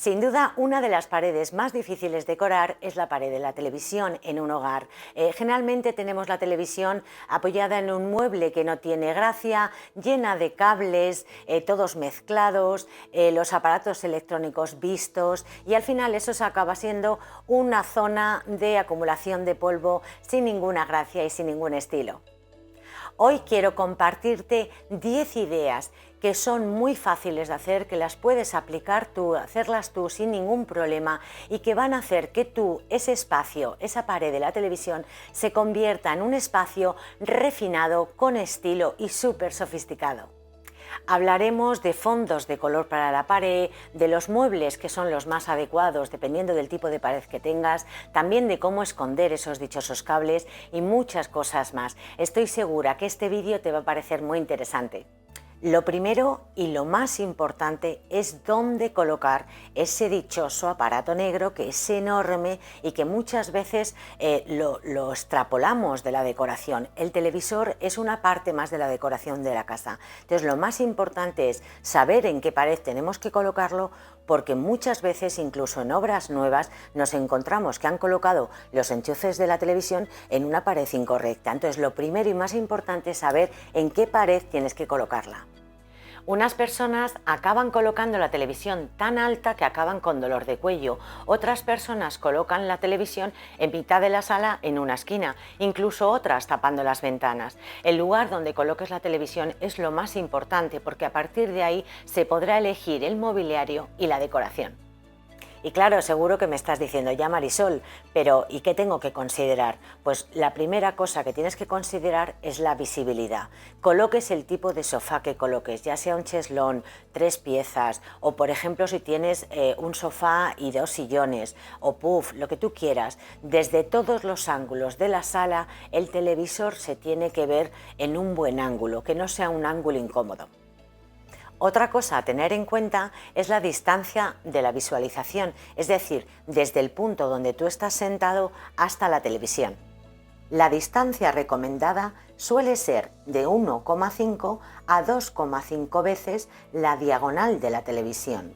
Sin duda, una de las paredes más difíciles de decorar es la pared de la televisión en un hogar. Generalmente tenemos la televisión apoyada en un mueble que no tiene gracia, llena de cables, todos mezclados, los aparatos electrónicos vistos, y al final eso se acaba siendo una zona de acumulación de polvo sin ninguna gracia y sin ningún estilo. Hoy quiero compartirte 10 ideas que son muy fáciles de hacer, que las puedes aplicar tú, hacerlas tú sin ningún problema y que van a hacer que ese espacio, esa pared de la televisión, se convierta en un espacio refinado, con estilo y súper sofisticado. Hablaremos de fondos de color para la pared, de los muebles que son los más adecuados dependiendo del tipo de pared que tengas, también de cómo esconder esos dichosos cables y muchas cosas más. Estoy segura que este vídeo te va a parecer muy interesante. Lo primero y lo más importante es dónde colocar ese dichoso aparato negro, que es enorme y que muchas veces lo extrapolamos de la decoración. El televisor es una parte más de la decoración de la casa. Entonces lo más importante es saber en qué pared tenemos que colocarlo, porque muchas veces, incluso en obras nuevas, nos encontramos que han colocado los enchufes de la televisión en una pared incorrecta. Entonces lo primero y más importante es saber en qué pared tienes que colocarla. Unas personas acaban colocando la televisión tan alta que acaban con dolor de cuello. Otras personas colocan la televisión en mitad de la sala en una esquina, incluso otras tapando las ventanas. El lugar donde coloques la televisión es lo más importante, porque a partir de ahí se podrá elegir el mobiliario y la decoración. Y claro, seguro que me estás diciendo, ya Marisol, pero ¿y qué tengo que considerar? Pues la primera cosa que tienes que considerar es la visibilidad. Coloques el tipo de sofá que coloques, ya sea un cheslón, 3 piezas, o por ejemplo si tienes un sofá y 2 sillones, o puff, lo que tú quieras. Desde todos los ángulos de la sala, el televisor se tiene que ver en un buen ángulo, que no sea un ángulo incómodo. Otra cosa a tener en cuenta es la distancia de la visualización, es decir, desde el punto donde tú estás sentado hasta la televisión. La distancia recomendada suele ser de 1,5 a 2,5 veces la diagonal de la televisión.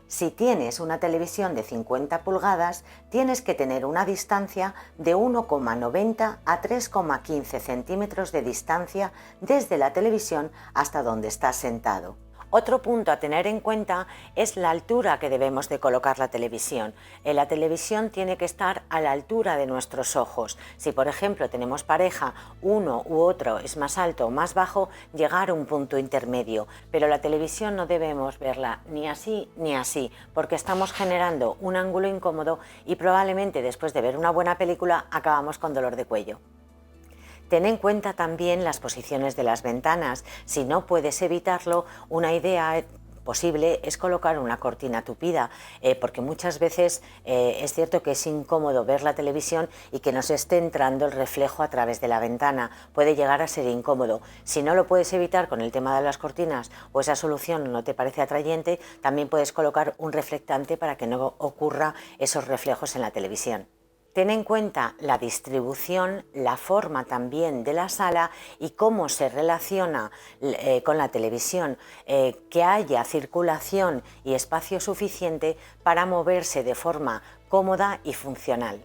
Si tienes una televisión de 50 pulgadas, tienes que tener una distancia de 1,90 a 3,15 centímetros de distancia desde la televisión hasta donde estás sentado. Otro punto a tener en cuenta es la altura que debemos de colocar la televisión. La televisión tiene que estar a la altura de nuestros ojos. Si por ejemplo tenemos pareja, uno u otro es más alto o más bajo, llegar a un punto intermedio. Pero la televisión no debemos verla ni así ni así, porque estamos generando un ángulo incómodo y probablemente después de ver una buena película acabamos con dolor de cuello. Ten en cuenta también las posiciones de las ventanas. Si no puedes evitarlo, una idea posible es colocar una cortina tupida, porque muchas veces es cierto que es incómodo ver la televisión y que nos esté entrando el reflejo a través de la ventana. Puede llegar a ser incómodo. Si no lo puedes evitar con el tema de las cortinas o esa solución no te parece atrayente, también puedes colocar un reflectante para que no ocurra esos reflejos en la televisión. Ten en cuenta la distribución, la forma también de la sala y cómo se relaciona con la televisión, que haya circulación y espacio suficiente para moverse de forma cómoda y funcional.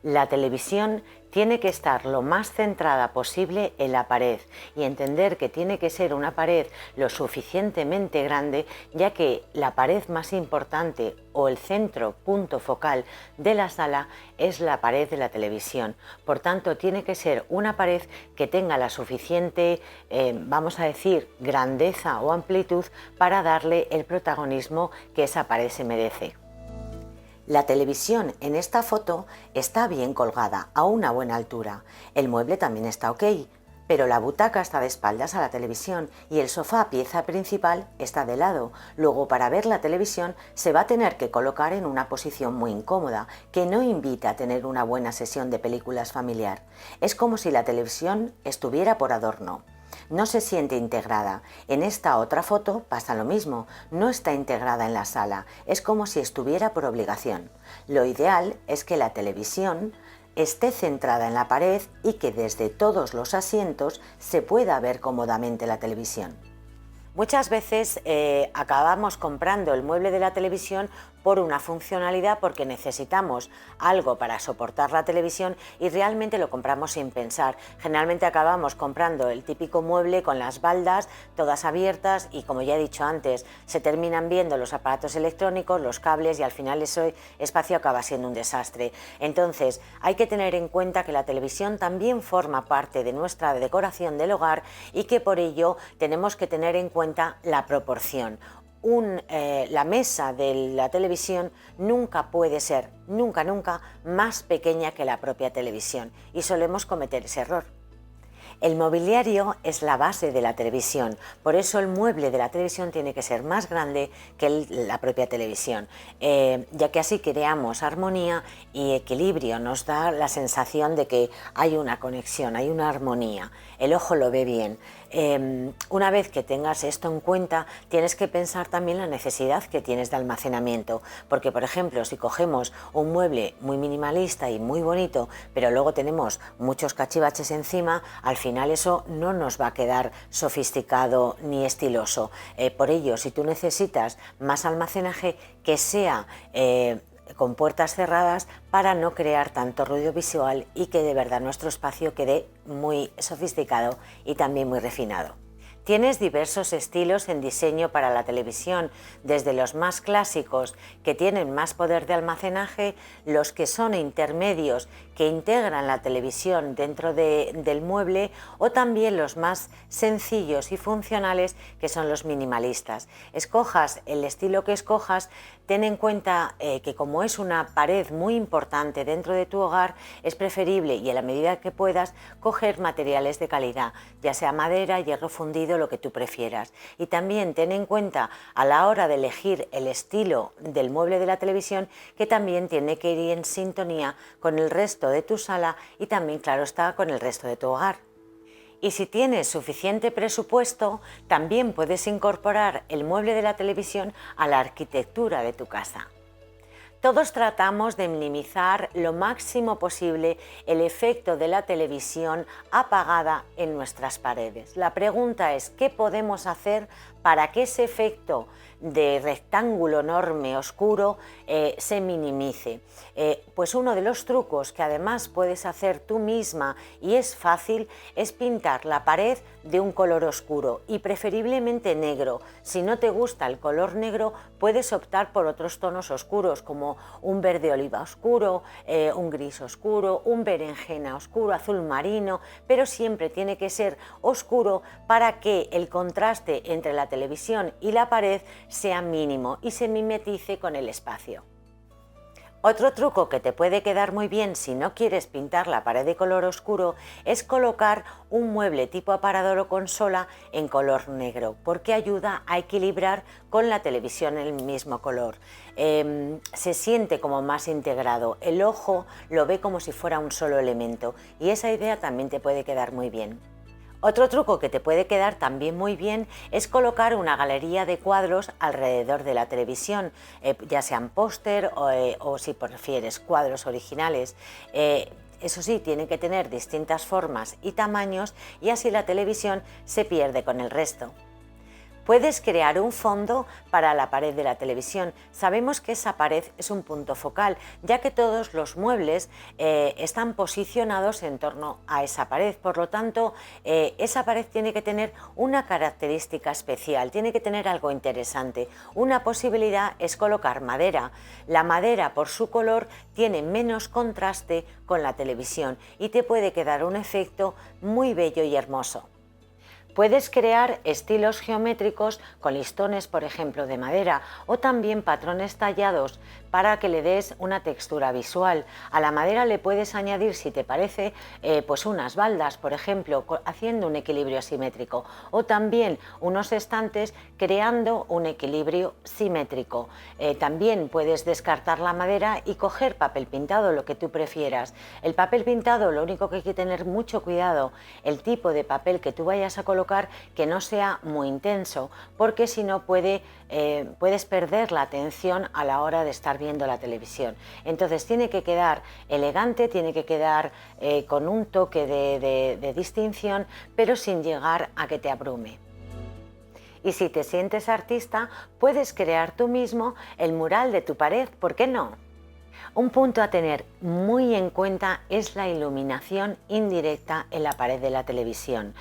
La televisión tiene que estar lo más centrada posible en la pared y entender que tiene que ser una pared lo suficientemente grande, ya que la pared más importante o el centro, punto focal de la sala es la pared de la televisión. Por tanto, tiene que ser una pared que tenga la suficiente, vamos a decir, grandeza o amplitud para darle el protagonismo que esa pared se merece. La televisión en esta foto está bien colgada, a una buena altura. El mueble también está ok, pero la butaca está de espaldas a la televisión y el sofá, pieza principal, está de lado. Luego, para ver la televisión se va a tener que colocar en una posición muy incómoda, que no invita a tener una buena sesión de películas familiar. Es como si la televisión estuviera por adorno. No se siente integrada. En esta otra foto pasa lo mismo, no está integrada en la sala, es como si estuviera por obligación. Lo ideal es que la televisión esté centrada en la pared y que desde todos los asientos se pueda ver cómodamente la televisión. Muchas veces acabamos comprando el mueble de la televisión por una funcionalidad, porque necesitamos algo para soportar la televisión y realmente lo compramos sin pensar. Generalmente acabamos comprando el típico mueble con las baldas todas abiertas y, como ya he dicho antes, se terminan viendo los aparatos electrónicos, los cables, y al final ese espacio acaba siendo un desastre. Entonces hay que tener en cuenta que la televisión también forma parte de nuestra decoración del hogar y que por ello tenemos que tener en cuenta la proporción. La mesa de la televisión nunca puede ser, nunca, más pequeña que la propia televisión, y solemos cometer ese error. El mobiliario es la base de la televisión, por eso el mueble de la televisión tiene que ser más grande que la propia televisión, ya que así creamos armonía y equilibrio, nos da la sensación de que hay una conexión, hay una armonía, el ojo lo ve bien. Una vez que tengas esto en cuenta, tienes que pensar también la necesidad que tienes de almacenamiento, porque, por ejemplo, si cogemos un mueble muy minimalista y muy bonito, pero luego tenemos muchos cachivaches encima, al final eso no nos va a quedar sofisticado ni estiloso. Por ello, si tú necesitas más almacenaje, que sea con puertas cerradas, para no crear tanto ruido visual y que de verdad nuestro espacio quede muy sofisticado y también muy refinado. Tienes diversos estilos en diseño para la televisión, desde los más clásicos, que tienen más poder de almacenaje, los que son intermedios, que integran la televisión dentro del mueble, o también los más sencillos y funcionales, que son los minimalistas. Escojas el estilo que escojas, ten en cuenta que, como es una pared muy importante dentro de tu hogar, es preferible, y a la medida que puedas, coger materiales de calidad, ya sea madera, hierro fundido, lo que tú prefieras. Y también ten en cuenta, a la hora de elegir el estilo del mueble de la televisión, que también tiene que ir en sintonía con el resto de tu sala y también, claro está, con el resto de tu hogar. Y si tienes suficiente presupuesto, también puedes incorporar el mueble de la televisión a la arquitectura de tu casa. Todos tratamos de minimizar lo máximo posible el efecto de la televisión apagada en nuestras paredes. La pregunta es, ¿qué podemos hacer para que ese efecto de rectángulo enorme oscuro se minimice? Pues uno de los trucos que además puedes hacer tú misma, y es fácil, es pintar la pared de un color oscuro, y preferiblemente negro. Si no te gusta el color negro, puedes optar por otros tonos oscuros, como un verde oliva oscuro, un gris oscuro, un berenjena oscuro, azul marino, pero siempre tiene que ser oscuro para que el contraste entre la televisión y la pared sea mínimo y se mimetice con el espacio. Otro truco que te puede quedar muy bien si no quieres pintar la pared de color oscuro es colocar un mueble tipo aparador o consola en color negro, porque ayuda a equilibrar con la televisión el mismo color. Se siente como más integrado, el ojo lo ve como si fuera un solo elemento, y esa idea también te puede quedar muy bien. Otro truco que te puede quedar también muy bien es colocar una galería de cuadros alrededor de la televisión, ya sean póster o si prefieres cuadros originales. Eso sí, tienen que tener distintas formas y tamaños, y así la televisión se pierde con el resto. Puedes crear un fondo para la pared de la televisión. Sabemos que esa pared es un punto focal, ya que todos los muebles están posicionados en torno a esa pared. Por lo tanto, esa pared tiene que tener una característica especial, tiene que tener algo interesante. Una posibilidad es colocar madera. La madera, por su color, tiene menos contraste con la televisión y te puede quedar un efecto muy bello y hermoso. Puedes crear estilos geométricos con listones, por ejemplo, de madera, o también patrones tallados para que le des una textura visual. A la madera le puedes añadir, si te parece, pues unas baldas, por ejemplo, haciendo un equilibrio simétrico, o también unos estantes creando un equilibrio simétrico. También puedes descartar la madera y coger papel pintado, lo que tú prefieras. El papel pintado, lo único que hay que tener mucho cuidado, el tipo de papel que tú vayas a colocar, que no sea muy intenso, porque si no puedes perder la atención a la hora de estar viendo la televisión. Entonces tiene que quedar elegante, tiene que quedar con un toque de distinción, pero sin llegar a que te abrume. Y si te sientes artista, puedes crear tú mismo el mural de tu pared, ¿por qué no? Un punto a tener muy en cuenta es la iluminación indirecta en la pared de la televisión.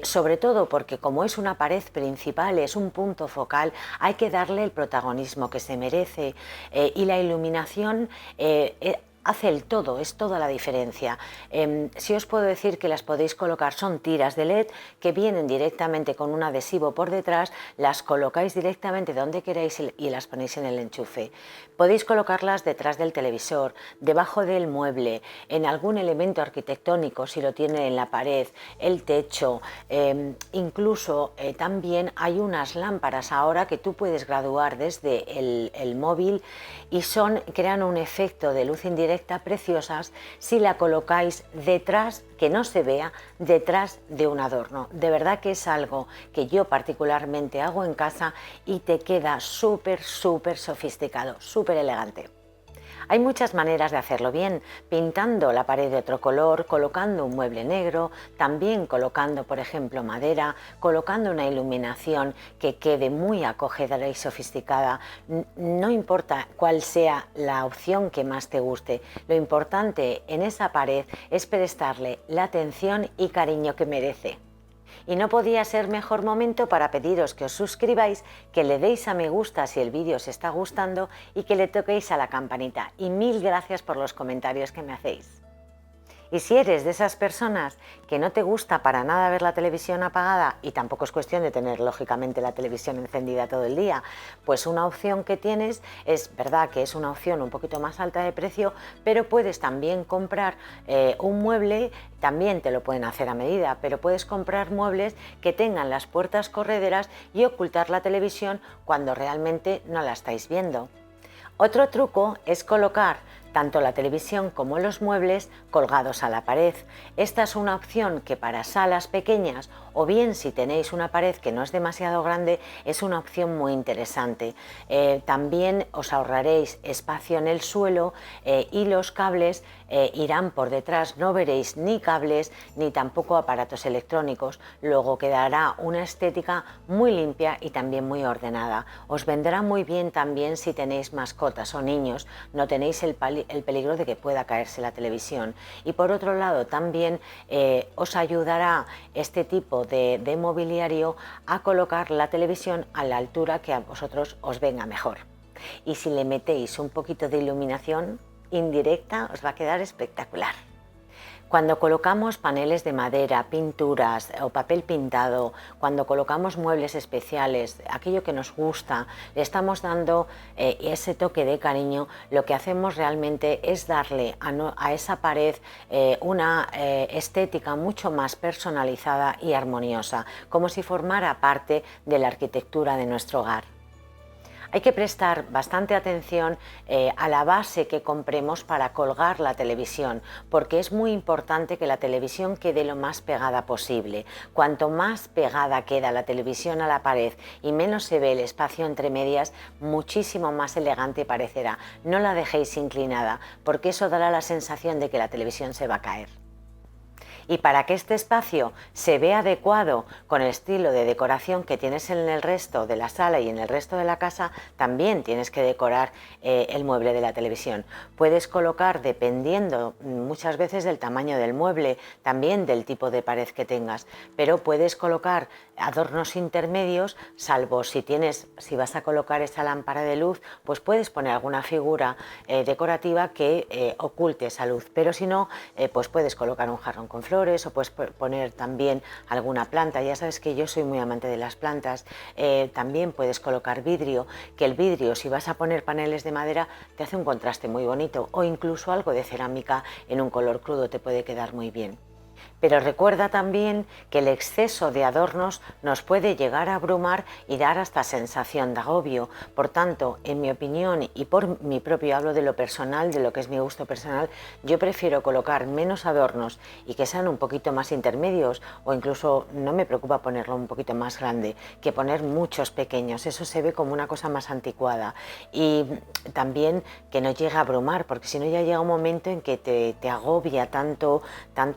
Sobre todo porque como es una pared principal, es un punto focal, hay que darle el protagonismo que se merece, y la iluminación hace el todo, es toda la diferencia. Si os puedo decir que las podéis colocar, son tiras de LED que vienen directamente con un adhesivo por detrás, las colocáis directamente donde queráis y las ponéis en el enchufe. Podéis colocarlas detrás del televisor, debajo del mueble, en algún elemento arquitectónico si lo tiene en la pared, el techo, incluso también hay unas lámparas ahora que tú puedes graduar desde el móvil y crean un efecto de luz indirecta preciosas si la colocáis detrás, que no se vea, detrás de un adorno. De verdad que es algo que yo particularmente hago en casa y te queda súper sofisticado, súper elegante. Hay muchas maneras de hacerlo bien, pintando la pared de otro color, colocando un mueble negro, también colocando, por ejemplo, madera, colocando una iluminación que quede muy acogedora y sofisticada. No importa cuál sea la opción que más te guste, lo importante en esa pared es prestarle la atención y cariño que merece. Y no podía ser mejor momento para pediros que os suscribáis, que le deis a me gusta si el vídeo os está gustando y que le toquéis a la campanita. Y mil gracias por los comentarios que me hacéis. Y si eres de esas personas que no te gusta para nada ver la televisión apagada, y tampoco es cuestión de tener lógicamente la televisión encendida todo el día, pues una opción que tienes, es verdad que es una opción un poquito más alta de precio, pero puedes también comprar un mueble, también te lo pueden hacer a medida, pero puedes comprar muebles que tengan las puertas correderas y ocultar la televisión cuando realmente no la estáis viendo. Otro truco es colocar tanto la televisión como los muebles colgados a la pared. Esta es una opción que para salas pequeñas o bien si tenéis una pared que no es demasiado grande es una opción muy interesante. También os ahorraréis espacio en el suelo y los cables irán por detrás, no veréis ni cables ni tampoco aparatos electrónicos. Luego quedará una estética muy limpia y también muy ordenada. Os vendrá muy bien también si tenéis mascotas o niños, no tenéis el peligro de que pueda caerse la televisión. Y por otro lado también os ayudará este tipo de mobiliario a colocar la televisión a la altura que a vosotros os venga mejor. Y si le metéis un poquito de iluminación indirecta os va a quedar espectacular. Cuando colocamos paneles de madera, pinturas o papel pintado, cuando colocamos muebles especiales, aquello que nos gusta, le estamos dando ese toque de cariño, lo que hacemos realmente es darle a esa pared una estética mucho más personalizada y armoniosa, como si formara parte de la arquitectura de nuestro hogar. Hay que prestar bastante atención a la base que compremos para colgar la televisión, porque es muy importante que la televisión quede lo más pegada posible. Cuanto más pegada queda la televisión a la pared y menos se ve el espacio entre medias, muchísimo más elegante parecerá. No la dejéis inclinada, porque eso dará la sensación de que la televisión se va a caer. Y para que este espacio se vea adecuado con el estilo de decoración que tienes en el resto de la sala y en el resto de la casa, también tienes que decorar el mueble de la televisión. Puedes colocar, dependiendo muchas veces del tamaño del mueble, también del tipo de pared que tengas, pero puedes colocar adornos intermedios, salvo si vas a colocar esa lámpara de luz, pues puedes poner alguna figura decorativa que oculte esa luz, pero si no, pues puedes colocar un jarrón con flores o puedes poner también alguna planta. Ya sabes que yo soy muy amante de las plantas. También puedes colocar vidrio, que el vidrio, si vas a poner paneles de madera, te hace un contraste muy bonito, o incluso algo de cerámica en un color crudo te puede quedar muy bien. Pero recuerda también que el exceso de adornos nos puede llegar a abrumar y dar hasta sensación de agobio. Por tanto, en mi opinión y por mi propio, hablo de lo personal, de lo que es mi gusto personal, yo prefiero colocar menos adornos y que sean un poquito más intermedios, o incluso no me preocupa ponerlo un poquito más grande, que poner muchos pequeños. Eso se ve como una cosa más anticuada. Y también que no llegue a abrumar, porque si no ya llega un momento en que te agobia tanto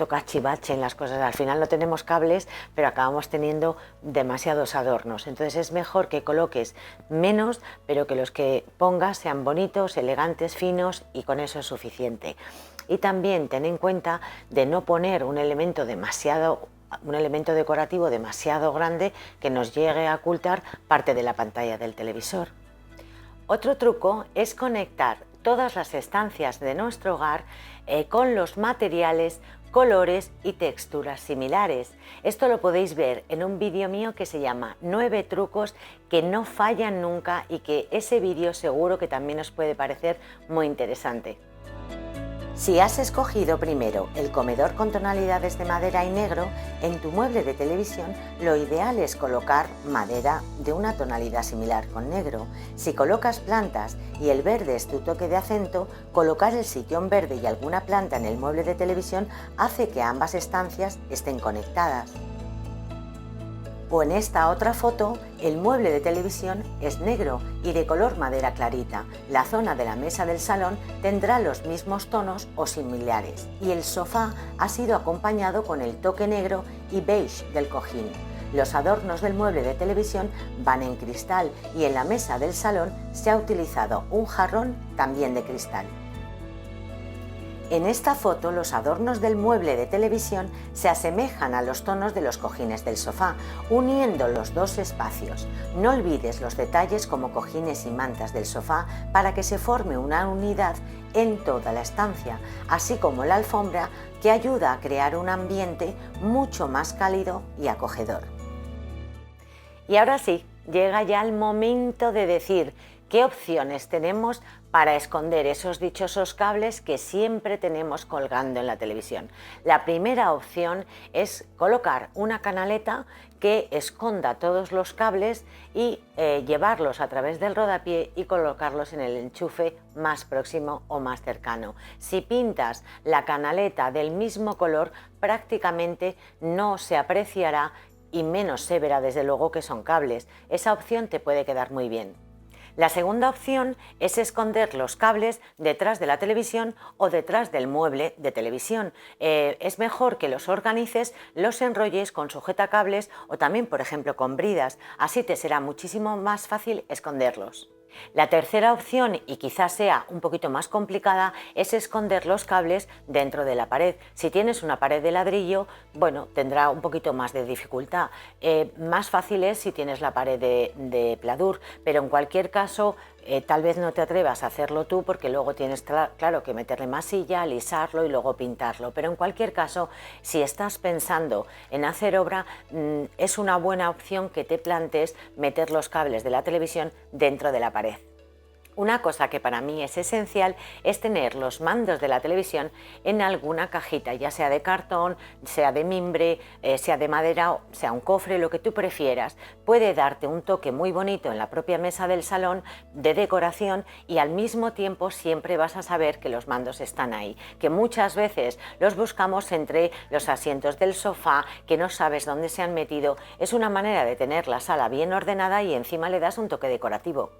cachivache manchen las cosas. Al final no tenemos cables, pero acabamos teniendo demasiados adornos. Entonces es mejor que coloques menos, pero que los que pongas sean bonitos, elegantes, finos, y con eso es suficiente. Y también ten en cuenta de no poner un elemento decorativo demasiado grande que nos llegue a ocultar parte de la pantalla del televisor. Otro truco es conectar todas las estancias de nuestro hogar con los materiales, colores y texturas similares. Esto lo podéis ver en un vídeo mío que se llama 9 trucos que no fallan nunca, y que ese vídeo seguro que también os puede parecer muy interesante. Si has escogido primero el comedor con tonalidades de madera y negro, en tu mueble de televisión lo ideal es colocar madera de una tonalidad similar con negro. Si colocas plantas y el verde es tu toque de acento, colocar el sillón verde y alguna planta en el mueble de televisión hace que ambas estancias estén conectadas. O en esta otra foto, el mueble de televisión es negro y de color madera clarita. La zona de la mesa del salón tendrá los mismos tonos o similares, y el sofá ha sido acompañado con el toque negro y beige del cojín. Los adornos del mueble de televisión van en cristal, y en la mesa del salón se ha utilizado un jarrón también de cristal. En esta foto, los adornos del mueble de televisión se asemejan a los tonos de los cojines del sofá, uniendo los dos espacios. No olvides los detalles como cojines y mantas del sofá para que se forme una unidad en toda la estancia, así como la alfombra, que ayuda a crear un ambiente mucho más cálido y acogedor. Y ahora sí, llega ya el momento de decir qué opciones tenemos para esconder esos dichosos cables que siempre tenemos colgando en la televisión. La primera opción es colocar una canaleta que esconda todos los cables y llevarlos a través del rodapié y colocarlos en el enchufe más próximo o más cercano. Si pintas la canaleta del mismo color, prácticamente no se apreciará y menos se verá desde luego que son cables. Esa opción te puede quedar muy bien. La segunda opción es esconder los cables detrás de la televisión o detrás del mueble de televisión. Es mejor que los organices, los enrolles con sujetacables o también, por ejemplo, con bridas. Así te será muchísimo más fácil esconderlos. La tercera opción, y quizás sea un poquito más complicada, es esconder los cables dentro de la pared. Si tienes una pared de ladrillo, bueno, tendrá un poquito más de dificultad. Más fácil es si tienes la pared de pladur, pero en cualquier caso tal vez no te atrevas a hacerlo tú, porque luego tienes claro que meterle masilla, alisarlo y luego pintarlo. Pero en cualquier caso, si estás pensando en hacer obra, es una buena opción que te plantees meter los cables de la televisión dentro de la pared. Una cosa que para mí es esencial es tener los mandos de la televisión en alguna cajita, ya sea de cartón, sea de mimbre, sea de madera, sea un cofre, lo que tú prefieras. Puede darte un toque muy bonito en la propia mesa del salón de decoración, y al mismo tiempo siempre vas a saber que los mandos están ahí, que muchas veces los buscamos entre los asientos del sofá, que no sabes dónde se han metido. Es una manera de tener la sala bien ordenada y encima le das un toque decorativo.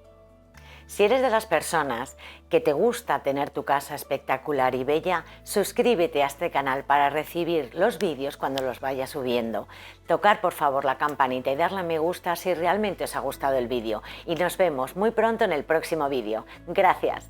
Si eres de las personas que te gusta tener tu casa espectacular y bella, suscríbete a este canal para recibir los vídeos cuando los vaya subiendo. Tocar por favor la campanita y darle a me gusta si realmente os ha gustado el vídeo. Y nos vemos muy pronto en el próximo vídeo. Gracias.